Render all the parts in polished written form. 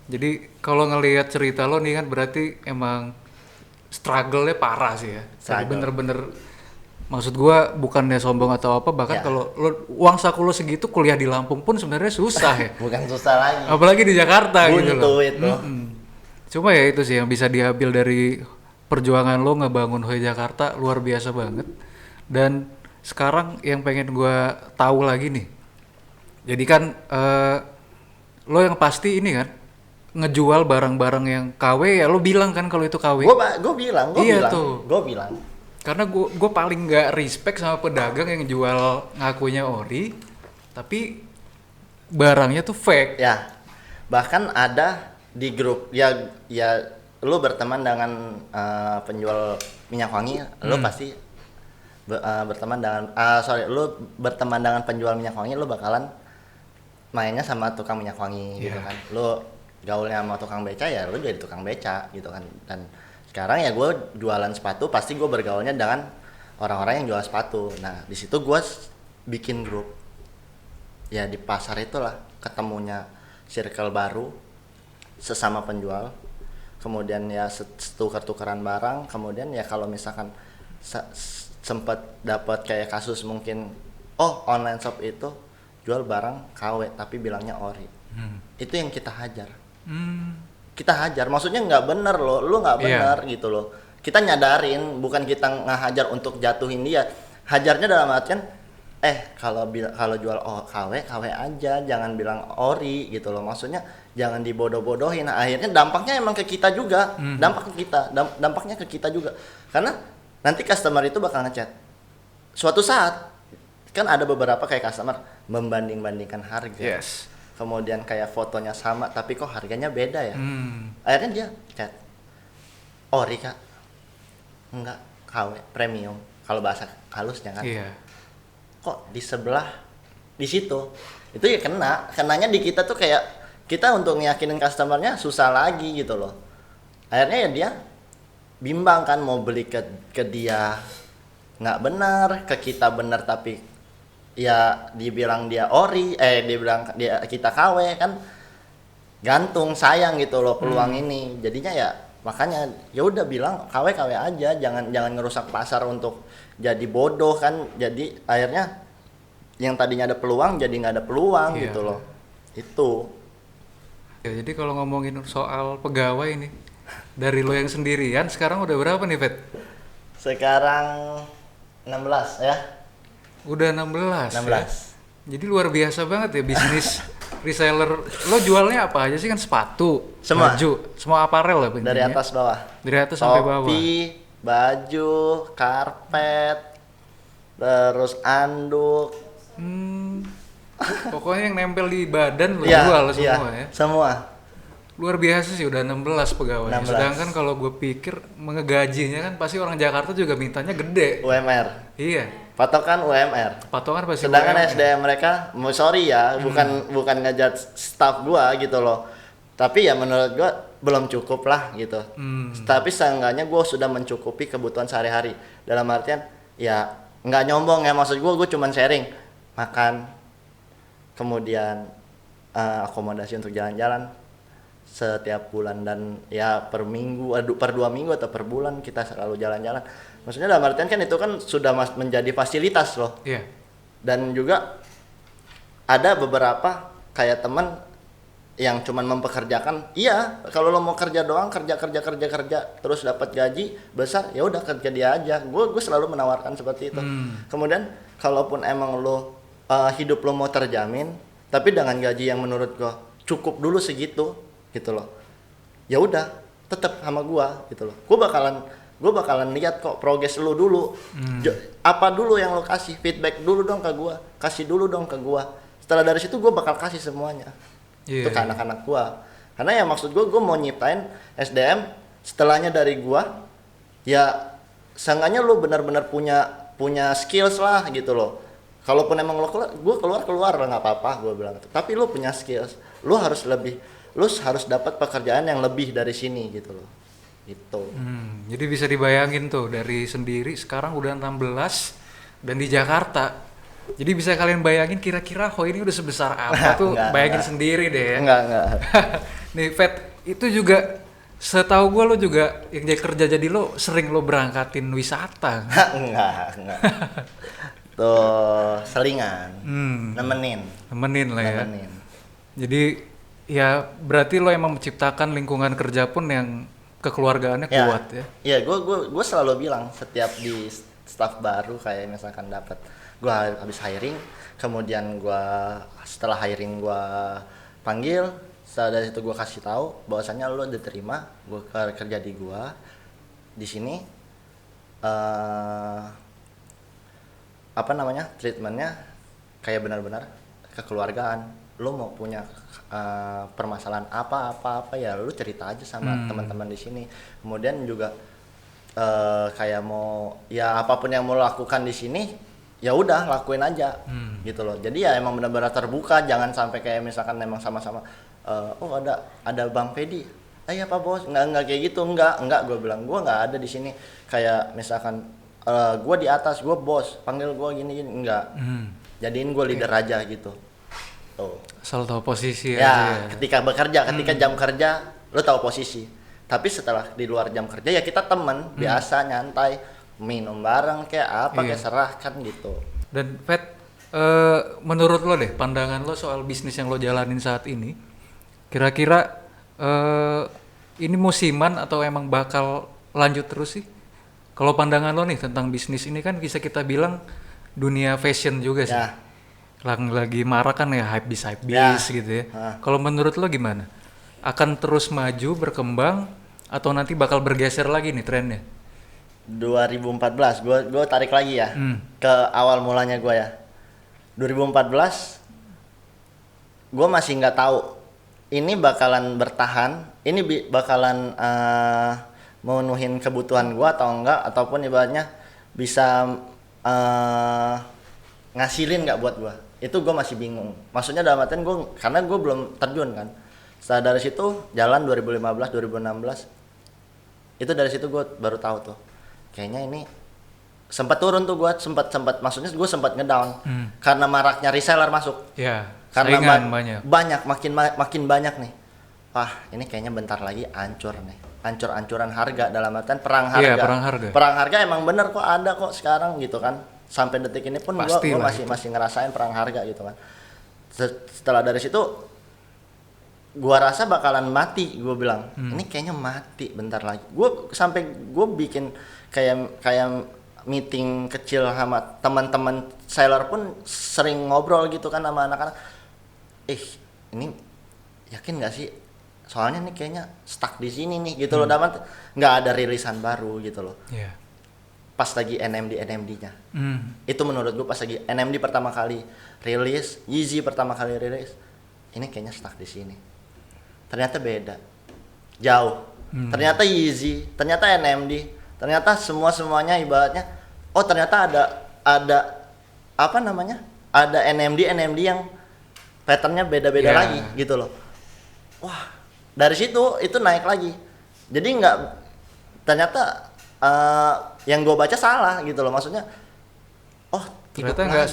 Jadi kalau ngelihat cerita lo nih kan berarti emang struggle-nya parah sih ya. Jadi Struggle. bener-bener maksud gua bukannya sombong atau apa, bahkan Ya, kalau lo uang saku lo segitu kuliah di Lampung pun sebenarnya susah ya. bukan susah lagi. Apalagi di Jakarta gitu loh. Buntu itu. Cuma ya itu sih yang bisa diambil dari perjuangan lo ngebangun Hoi Jakarta luar biasa banget. Dan sekarang yang pengen gua tahu lagi nih. Jadi kan lo yang pasti ini kan ngejual barang-barang yang KW ya lo bilang kan kalau itu KW. Gue bilang, Iya tuh. gue bilang. Karena gue paling nggak respect sama pedagang yang jual ngakunya ori, tapi barangnya tuh fake. Ya, bahkan ada di grup ya lu berteman dengan penjual minyak wangi, lu pasti berteman dengan lu berteman dengan penjual minyak wangi, lu bakalan mainnya sama tukang minyak wangi gitu kan. Lu gaulnya sama tukang beca ya lu jadi tukang beca gitu kan. Dan sekarang ya gue jualan sepatu pasti gue bergaulnya dengan orang-orang yang jual sepatu. Nah di situ gue bikin grup ya di pasar itulah ketemunya circle baru sesama penjual, kemudian ya tukar-tukaran barang, kemudian ya kalau misalkan sempat dapat kayak kasus mungkin online shop itu jual barang KW tapi bilangnya ori, itu yang kita hajar. Kita hajar, maksudnya nggak bener loh, lu nggak bener gitu loh. Kita nyadarin, bukan kita ngehajar untuk jatuhin dia. Hajarnya dalam artian kalau jual KW aja, jangan bilang ori gitu loh. Maksudnya jangan dibodoh-bodohin. Nah, akhirnya dampaknya emang ke kita juga. Dampaknya ke kita juga. Karena nanti customer itu bakal ngechat. Suatu saat kan ada beberapa kayak customer membanding-bandingkan harga. Yes. Kemudian kayak fotonya sama tapi kok harganya beda ya. Akhirnya dia chat. Ori Kak. Enggak, KW premium. Kalau bahasa halusnya kan. Iya. Kok di sebelah di situ itu ya kenanya di kita tuh kayak kita untuk ngeyakinin customernya susah lagi gitu loh. Akhirnya ya dia bimbang kan mau beli ke dia nggak benar, ke kita benar tapi ya dibilang dia ori, dibilang dia kita KW kan gantung, sayang gitu loh peluang ini. Jadinya ya makanya ya udah bilang KW aja, jangan ngerusak pasar untuk jadi bodoh kan. Jadi akhirnya yang tadinya ada peluang jadi nggak ada peluang gitu loh. Itu Ya, jadi kalau ngomongin soal pegawai nih, dari lo yang sendirian sekarang udah berapa nih, Vet? sekarang 16 ya. Udah 16. 16. Ya? Jadi luar biasa banget ya bisnis reseller. Lo jualnya apa aja sih, kan sepatu, Semua. baju, semua aparel lah Dari intinya. atas bawah. Dari atas sampai bawah. Topi, baju, karpet, terus anduk. Pokoknya yang nempel di badan lo Iya, jual iya, semua ya. semua. Luar biasa sih, udah 16 pegawai. 16. Sedangkan kalau gue pikir mengegajinya kan pasti orang Jakarta juga mintanya gede. UMR. Iya. Patokan UMR. Patokan pasti Sedangkan UMR. SDM mereka, sorry ya, bukan ngejudge staff gua gitu loh. Tapi ya menurut gua belum cukup lah gitu. Tapi seenggaknya gua sudah mencukupi kebutuhan sehari-hari. Dalam artian ya nggak nyombong ya, maksud gua cuman sharing makan, kemudian akomodasi untuk jalan-jalan setiap bulan, dan ya per minggu, per 2 minggu atau per bulan kita selalu jalan-jalan. Maksudnya dalam artian kan itu kan sudah menjadi fasilitas loh. Iya. Dan juga ada beberapa kayak teman yang cuman mempekerjakan, iya kalau lo mau kerja doang, kerja terus dapat gaji besar, ya udah kerja dia aja. Gue selalu menawarkan seperti itu. Kemudian kalaupun emang lo hidup lo mau terjamin tapi dengan gaji yang menurut gue cukup dulu segitu gitu loh, ya udah tetap sama gue gitu loh. Gue bakalan lihat kok progres lo dulu. Apa dulu yang lo kasih, feedback dulu dong ke gue, kasih dulu dong ke gue. Setelah dari situ gue bakal kasih semuanya. Itu ke anak-anak gue. Karena ya maksud gue mau nyiptain SDM setelahnya dari gue, ya seenggaknya lo benar-benar punya skills lah gitu loh. Kalaupun emang lo keluar lah nggak apa-apa, gue bilang. Tapi lo punya skills, lo harus dapat pekerjaan yang lebih dari sini gitu loh. Itu. Jadi bisa dibayangin tuh, dari sendiri sekarang udah 16 dan di Jakarta. Jadi bisa kalian bayangin kira-kira Hoi ini udah sebesar apa tuh, bayangin sendiri deh ya. Enggak. Nih Fet, itu juga setahu gua lo juga yang jadi kerja jadi lo sering lo berangkatin wisata. Enggak. Tuh, selingan. Nemenin. Nemenin lah ya. Nemenin. Jadi ya berarti lo emang menciptakan lingkungan kerja pun yang kekeluargaannya kuat ya. Iya, gue selalu bilang setiap di staff baru kayak misalkan dapat gue habis hiring, kemudian gue setelah hiring gue panggil, setelah dari itu gue kasih tahu bahwasannya lo diterima, gue kerja di gue di sini apa namanya treatmentnya kayak benar-benar kekeluargaan. Lo mau punya permasalahan apa ya lo cerita aja sama teman-teman di sini. Kemudian juga kayak mau ya apapun yang mau lakukan di sini ya udah lakuin aja gitu loh. Jadi ya emang benar-benar terbuka, jangan sampai kayak misalkan emang sama-sama oh ada Bang Pedi, ya Pak Bos, nggak kayak gitu, nggak gue bilang gue nggak ada di sini kayak misalkan gue di atas, gue bos, panggil gue gini enggak. Jadiin gue leader aja gitu. Tuh. Asal tahu posisi Ya, aja ya. ketika bekerja, ketika jam kerja lo tahu posisi. Tapi setelah di luar jam kerja ya kita temen, biasa nyantai, minum bareng kayak apa kayak serahkan gitu. Dan Fet, menurut lo deh, pandangan lo soal bisnis yang lo jalanin saat ini, kira-kira ini musiman atau emang bakal lanjut terus sih? Kalau pandangan lo nih tentang bisnis ini kan bisa kita bilang dunia fashion juga sih. Ya. Lagi marak kan ya hype bis gitu ya. Kalau menurut lo gimana? Akan terus maju, berkembang, atau nanti bakal bergeser lagi nih trennya? 2014, gue tarik lagi ya ke awal mulanya gue ya. 2014, gue masih nggak tahu ini bakalan bertahan, ini bakalan memenuhin kebutuhan gue atau enggak, ataupun ibaratnya bisa ngasilin nggak buat gue. Itu gue masih bingung. Maksudnya dalam artian gue, karena gue belum terjun kan. Setelah dari situ jalan 2015, 2016, itu dari situ gue baru tahu tuh. Kayaknya ini sempat turun tuh, gue sempat maksudnya gue sempat ngedown karena maraknya reseller masuk. Ya, Karena banyak. makin banyak nih. Ini kayaknya bentar lagi hancur nih. Hancur-hancuran harga, dalam artian perang harga. Iya, perang harga. Perang harga emang bener kok, ada kok sekarang gitu kan. Sampai detik ini pun gue masih ngerasain perang harga gitu kan. Setelah dari situ gua rasa bakalan mati, gue bilang ini kayaknya mati bentar lagi. Gue bikin kayak meeting kecil sama teman-teman seller pun sering ngobrol gitu kan sama anak-anak. Ini yakin nggak sih? Soalnya nih kayaknya stuck di sini nih gitu loh, dapat nggak ada rilisan baru gitu loh. Yeah. Pas lagi NMD-nya. Itu menurut gue pas lagi NMD pertama kali rilis, Yeezy pertama kali rilis, ini kayaknya stuck di sini. Ternyata beda, jauh. Ternyata Yeezy, ternyata NMD, ternyata semuanya ibaratnya, ternyata ada apa namanya, ada NMD yang patternnya beda-beda lagi gitu loh. Wah, dari situ itu naik lagi. Jadi nggak, ternyata yang gue baca salah gitu loh, maksudnya ternyata nggak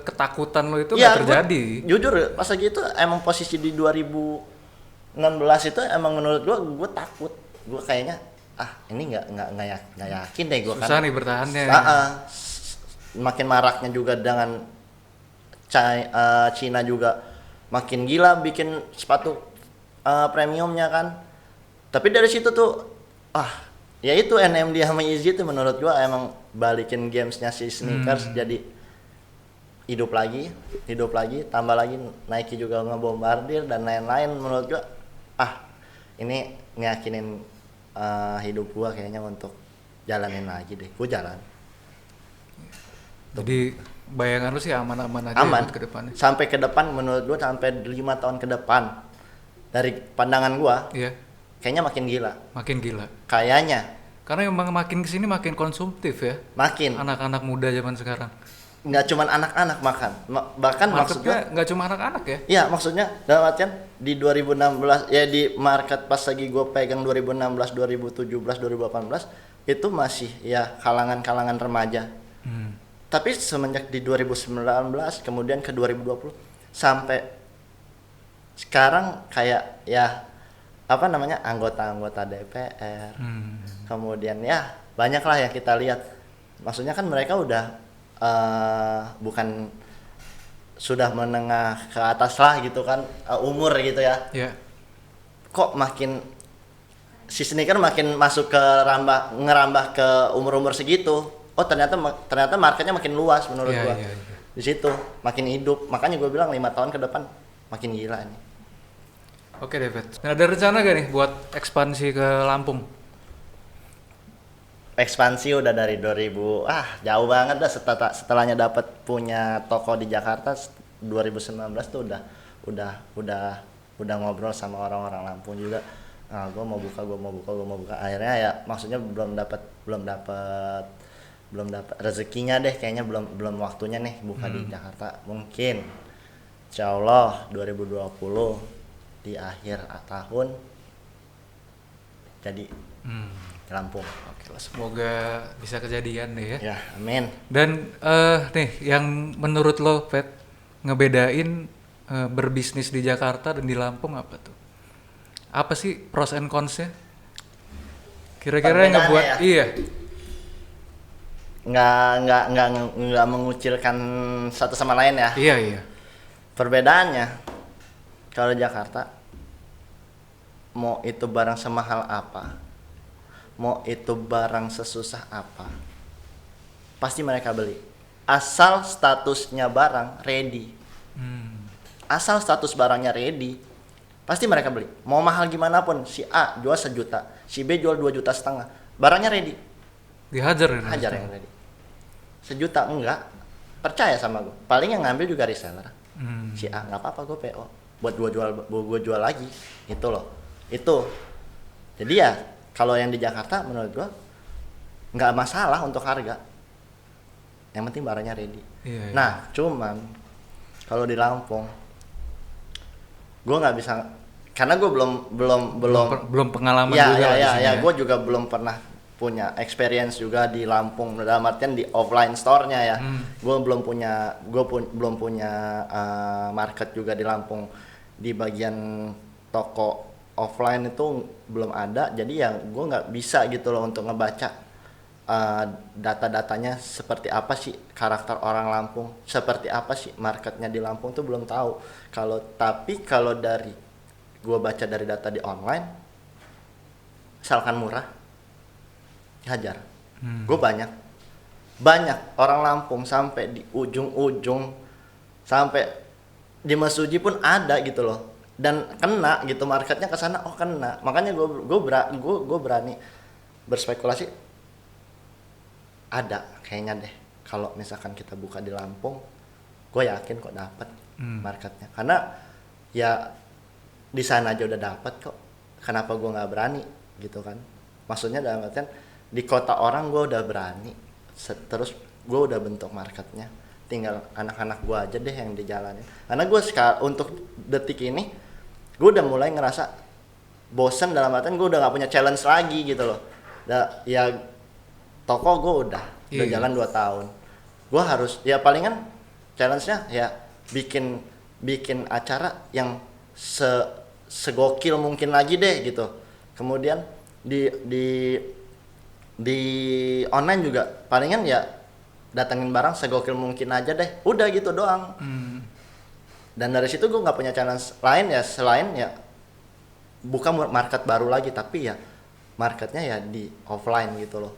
ketakutan lo itu nggak terjadi. Jujur pas lagi itu emang posisi di 2016 itu emang menurut gue takut, gue kayaknya ini nggak yakin deh gue kan. Susah nih bertahannya. Makin maraknya juga dengan Cina juga makin gila bikin sepatu premiumnya kan. Tapi dari situ tuh ya itu NMD sama Yeezy itu menurut gua emang balikin gamesnya si sneakers jadi hidup lagi, tambah lagi Nike juga ngebombardir dan lain-lain. Menurut gua ini ngeyakinin hidup gua kayaknya untuk jalanin lagi deh. Gua jalan. Jadi bayangan lu sih aman-aman aja aman ke depannya. Sampai ke depan menurut gua sampai 5 tahun ke depan dari pandangan gua. Iya. Kayaknya makin gila. Makin gila. Kayaknya. Karena emang makin kesini makin konsumtif ya. Makin. Anak-anak muda zaman sekarang. Nggak cuma anak-anak bahkan maksudnya nggak cuma anak-anak ya. Iya, maksudnya dalam artian di 2016 ya, di market pas lagi gue pegang 2016, 2017, 2018 itu masih ya kalangan remaja. Tapi semenjak di 2019 kemudian ke 2020 sampai sekarang kayak ya apa namanya anggota-anggota DPR, kemudian ya banyak lah yang kita lihat. Maksudnya kan mereka udah bukan sudah menengah ke atas lah gitu kan, umur gitu ya. Ya. Kok makin si sneaker makin masuk ke ngerambah ke umur-umur segitu. Oh ternyata marketnya makin luas menurut Iya, gua. iya, iya. Di situ makin hidup. Makanya gua bilang 5 tahun ke depan makin gila nih. Oke David. Nah, ada rencana gak nih buat ekspansi ke Lampung? Ekspansi udah dari 2000 jauh banget dah setelahnya dapat punya toko di Jakarta 2019 tuh udah ngobrol sama orang-orang Lampung juga. Nah, gue mau buka akhirnya ya maksudnya belum dapat rezekinya deh, kayaknya belum waktunya nih buka di Jakarta. Mungkin insyaallah 2020 di akhir tahun jadi ke Lampung. Oke lah, semoga bisa kejadian deh ya. Ya, amin. Dan nih yang menurut lo, Pet, ngebedain berbisnis di Jakarta dan di Lampung apa tuh? Apa sih pros and cons-nya? Kira-kira yang ngebuat Perbedaannya ya? iya. Nggak mengucilkan satu sama lain ya. Iya, iya. Perbedaannya kalau Jakarta mau itu barang semahal apa, mau itu barang sesusah apa, pasti mereka beli. Asal statusnya barang ready. Asal status barangnya ready, pasti mereka beli. Mau mahal gimana pun, si A jual 1 juta, si B jual 2,5 juta, barangnya ready. Dihajar ya. Hajar yang ready. 1 juta enggak, percaya sama gue. Paling yang ngambil juga reseller. Si A nggak apa-apa, gue PO buat gue jual lagi, itu loh. Itu jadi ya kalau yang di Jakarta menurut gue nggak masalah untuk harga, yang penting barangnya ready. Iya, iya. Nah cuman kalau di Lampung gue nggak bisa, karena gue belum pengalaman ya juga lah di sini ya gue juga belum pernah punya experience juga di Lampung, dalam artian di offline store-nya ya. Gue belum punya market juga di Lampung, di bagian toko offline itu belum ada. Jadi ya gue nggak bisa gitu loh untuk ngebaca data-datanya seperti apa sih karakter orang Lampung, seperti apa sih marketnya di Lampung tuh belum tahu. Tapi kalau dari gue baca dari data di online, misalkan murah hajar. Gue banyak orang Lampung sampai di ujung-ujung, sampai di Mesuji pun ada gitu loh, dan kena gitu marketnya ke sana. Oh kena, makanya gue berani berspekulasi ada kayaknya deh kalau misalkan kita buka di Lampung. Gue yakin kok dapat marketnya, karena ya di sana aja udah dapat kok. Kenapa gue nggak berani gitu kan? Maksudnya dalam artian di kota orang gue udah berani, terus gue udah bentuk marketnya, tinggal anak-anak gue aja deh yang dijalanin. Karena gue untuk detik ini gue udah mulai ngerasa bosen, dalam artian gue udah nggak punya challenge lagi gitu loh. Ya toko gue udah jalan 2 tahun, gue harus ya palingan challenge-nya ya bikin acara yang segokil mungkin lagi deh gitu. Kemudian di online juga palingan ya datengin barang segokil mungkin aja deh, udah gitu doang. Dan dari situ gue nggak punya challenge lain ya selain ya buka market baru lagi, tapi ya marketnya ya di offline gitu loh.